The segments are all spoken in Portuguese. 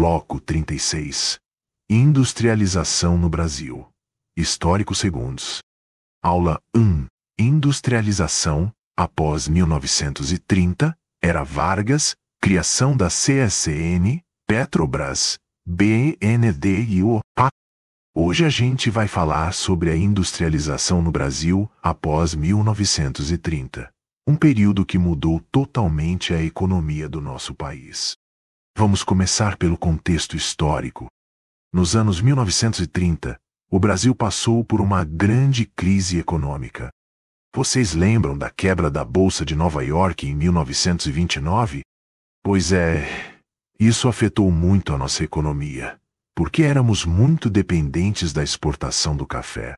Bloco 36. Industrialização no Brasil. Histórico segundos. Aula 1. Industrialização, após 1930, era Vargas, criação da CSN, Petrobras, BNDES. Hoje a gente vai falar sobre a industrialização no Brasil após 1930, um período que mudou totalmente a economia do nosso país. Vamos começar pelo contexto histórico. Nos anos 1930, o Brasil passou por uma grande crise econômica. Vocês lembram da quebra da Bolsa de Nova York em 1929? Pois é, isso afetou muito a nossa economia, porque éramos muito dependentes da exportação do café.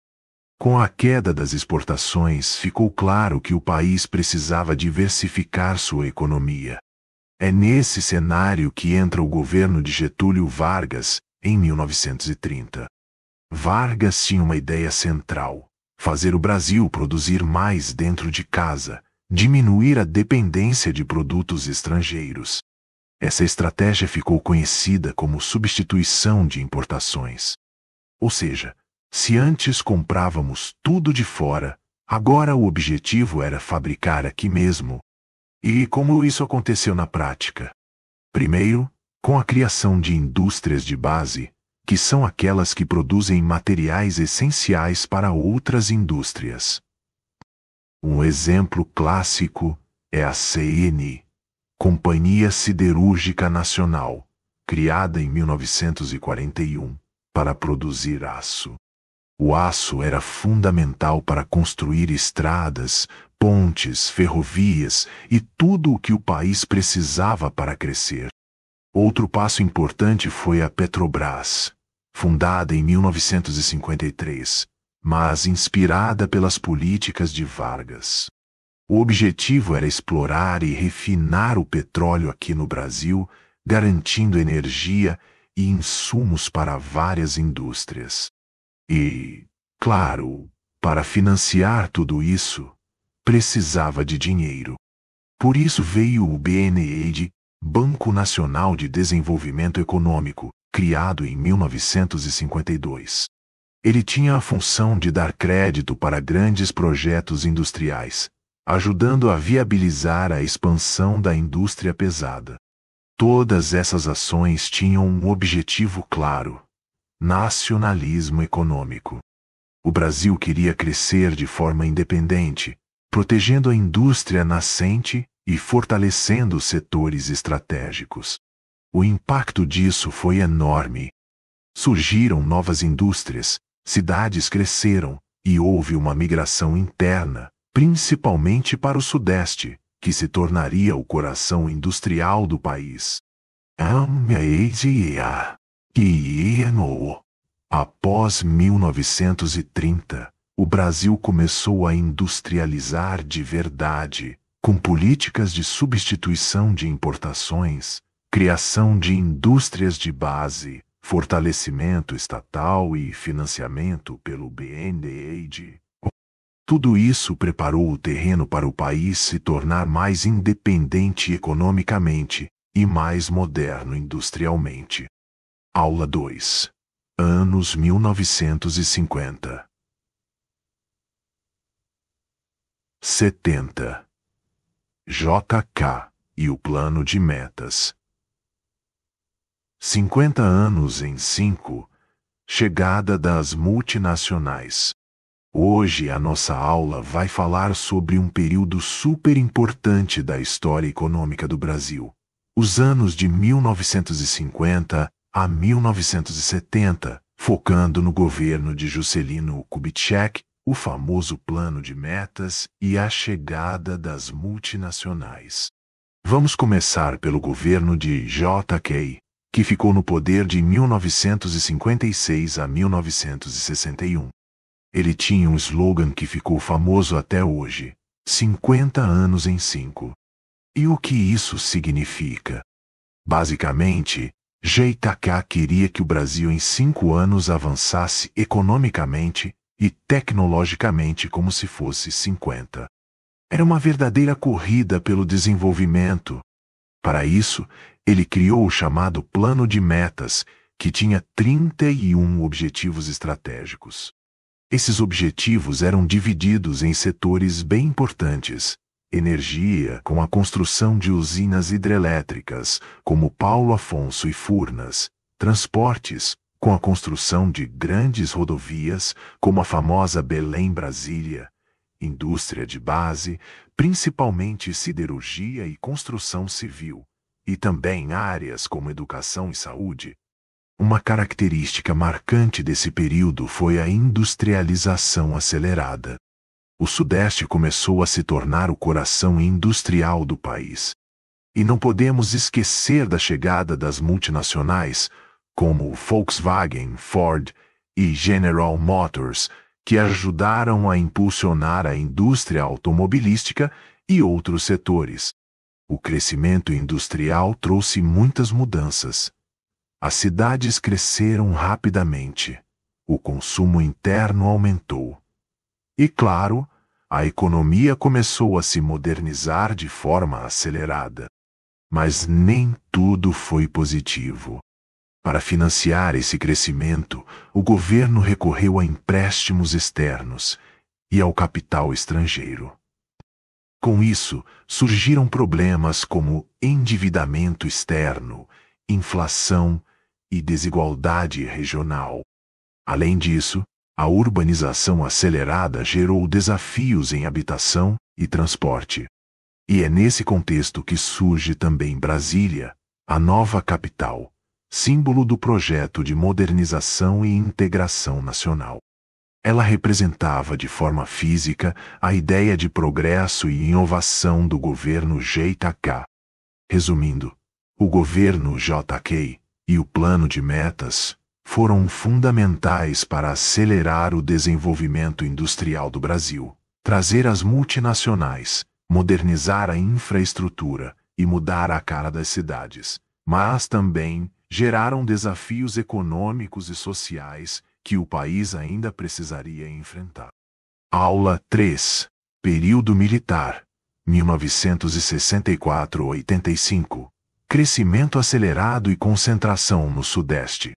Com a queda das exportações, ficou claro que o país precisava diversificar sua economia. É nesse cenário que entra o governo de Getúlio Vargas, em 1930. Vargas tinha uma ideia central: fazer o Brasil produzir mais dentro de casa, diminuir a dependência de produtos estrangeiros. Essa estratégia ficou conhecida como substituição de importações. Ou seja, se antes comprávamos tudo de fora, agora o objetivo era fabricar aqui mesmo. E como isso aconteceu na prática? Primeiro, com a criação de indústrias de base, que são aquelas que produzem materiais essenciais para outras indústrias. Um exemplo clássico é a CN, Companhia Siderúrgica Nacional, criada em 1941, para produzir aço. O aço era fundamental para construir estradas, pontes, ferrovias e tudo o que o país precisava para crescer. Outro passo importante foi a Petrobras, fundada em 1953, mas inspirada pelas políticas de Vargas. O objetivo era explorar e refinar o petróleo aqui no Brasil, garantindo energia e insumos para várias indústrias. E, claro, para financiar tudo isso, precisava de dinheiro. Por isso veio o BNDES, Banco Nacional de Desenvolvimento Econômico, criado em 1952. Ele tinha a função de dar crédito para grandes projetos industriais, ajudando a viabilizar a expansão da indústria pesada. Todas essas ações tinham um objetivo claro: nacionalismo econômico. O Brasil queria crescer de forma independente, protegendo a indústria nascente e fortalecendo os setores estratégicos. O impacto disso foi enorme. Surgiram novas indústrias, cidades cresceram e houve uma migração interna, principalmente para o Sudeste, que se tornaria o coração industrial do país. Após 1930, o Brasil começou a industrializar de verdade, com políticas de substituição de importações, criação de indústrias de base, fortalecimento estatal e financiamento pelo BNDES. Tudo isso preparou o terreno para o país se tornar mais independente economicamente e mais moderno industrialmente. Aula 2. Anos 1950. 70. JK e o Plano de Metas. 50 anos em 5. Chegada das multinacionais. Hoje a nossa aula vai falar sobre um período super importante da história econômica do Brasil. Os anos de 1950 a 1970, focando no governo de Juscelino Kubitschek, o famoso Plano de Metas e a chegada das multinacionais. Vamos começar pelo governo de JK, que ficou no poder de 1956 a 1961. Ele tinha um slogan que ficou famoso até hoje: 50 anos em 5. E o que isso significa? Basicamente, JK queria que o Brasil em 5 anos avançasse economicamente e tecnologicamente como se fosse 50. Era uma verdadeira corrida pelo desenvolvimento. Para isso, Ele criou o chamado Plano de Metas, que tinha 31 objetivos estratégicos. Esses objetivos eram divididos em setores bem importantes: energia, com a construção de usinas hidrelétricas, como Paulo Afonso e Furnas; transportes, com a construção de grandes rodovias, como a famosa Belém-Brasília; indústria de base, principalmente siderurgia e construção civil, e também áreas como educação e saúde. Uma característica marcante desse período foi a industrialização acelerada. O Sudeste começou a se tornar o coração industrial do país. E não podemos esquecer da chegada das multinacionais, como Volkswagen, Ford e General Motors, que ajudaram a impulsionar a indústria automobilística e outros setores. O crescimento industrial trouxe muitas mudanças. As cidades cresceram rapidamente. O consumo interno aumentou. E, claro, a economia começou a se modernizar de forma acelerada. Mas nem tudo foi positivo. Para financiar esse crescimento, o governo recorreu a empréstimos externos e ao capital estrangeiro. Com isso, surgiram problemas como endividamento externo, inflação e desigualdade regional. Além disso, a urbanização acelerada gerou desafios em habitação e transporte. E é nesse contexto que surge também Brasília, a nova capital, símbolo do projeto de modernização e integração nacional. Ela representava de forma física a ideia de progresso e inovação do governo JK. Resumindo, o governo JK e o Plano de Metas foram fundamentais para acelerar o desenvolvimento industrial do Brasil, trazer as multinacionais, modernizar a infraestrutura e mudar a cara das cidades, mas também geraram desafios econômicos e sociais que o país ainda precisaria enfrentar. Aula 3. Período Militar, 1964-85. Crescimento acelerado e concentração no Sudeste.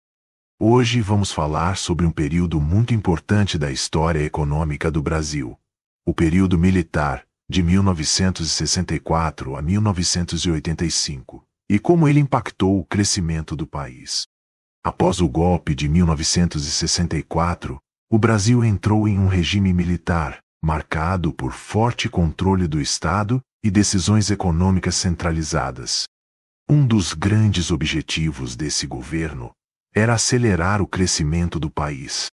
Hoje vamos falar sobre um período muito importante da história econômica do Brasil, o período militar, de 1964 a 1985, e como ele impactou o crescimento do país. Após o golpe de 1964, o Brasil entrou em um regime militar, marcado por forte controle do Estado e decisões econômicas centralizadas. Um dos grandes objetivos desse governo era acelerar o crescimento do país.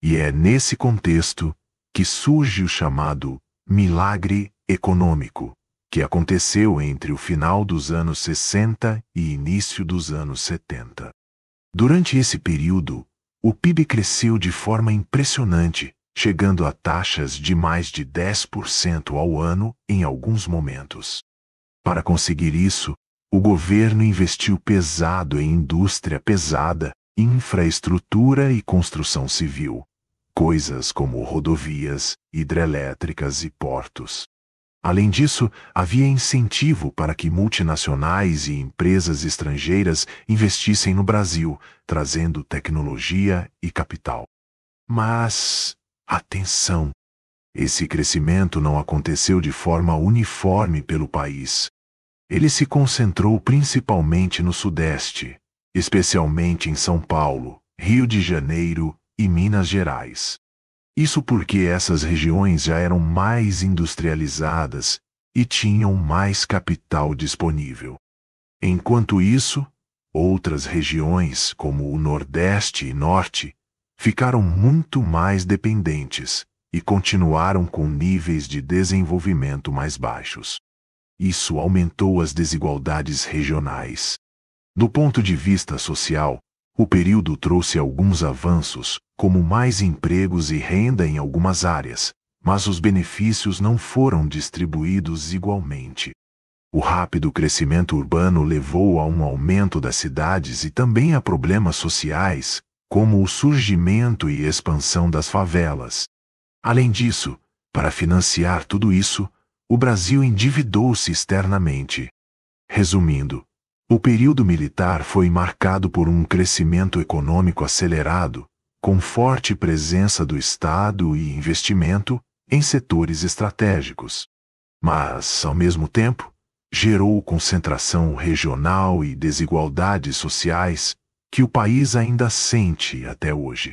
E é nesse contexto que surge o chamado milagre econômico, que aconteceu entre o final dos anos 60 e início dos anos 70. Durante esse período, o PIB cresceu de forma impressionante, chegando a taxas de mais de 10% ao ano em alguns momentos. Para conseguir isso, o governo investiu pesado em indústria pesada, infraestrutura e construção civil, coisas como rodovias, hidrelétricas e portos. Além disso, havia incentivo para que multinacionais e empresas estrangeiras investissem no Brasil, trazendo tecnologia e capital. Mas, atenção! Esse crescimento não aconteceu de forma uniforme pelo país. Ele se concentrou principalmente no Sudeste, especialmente em São Paulo, Rio de Janeiro e Minas Gerais. Isso porque essas regiões já eram mais industrializadas e tinham mais capital disponível. Enquanto isso, outras regiões, como o Nordeste e Norte, ficaram muito mais dependentes e continuaram com níveis de desenvolvimento mais baixos. Isso aumentou as desigualdades regionais. Do ponto de vista social, o período trouxe alguns avanços, como mais empregos e renda em algumas áreas, mas os benefícios não foram distribuídos igualmente. O rápido crescimento urbano levou a um aumento das cidades e também a problemas sociais, como o surgimento e expansão das favelas. Além disso, para financiar tudo isso, o Brasil endividou-se externamente. Resumindo, O período militar foi marcado por um crescimento econômico acelerado, com forte presença do Estado e investimento em setores estratégicos. Mas, ao mesmo tempo, gerou concentração regional e desigualdades sociais que o país ainda sente até hoje.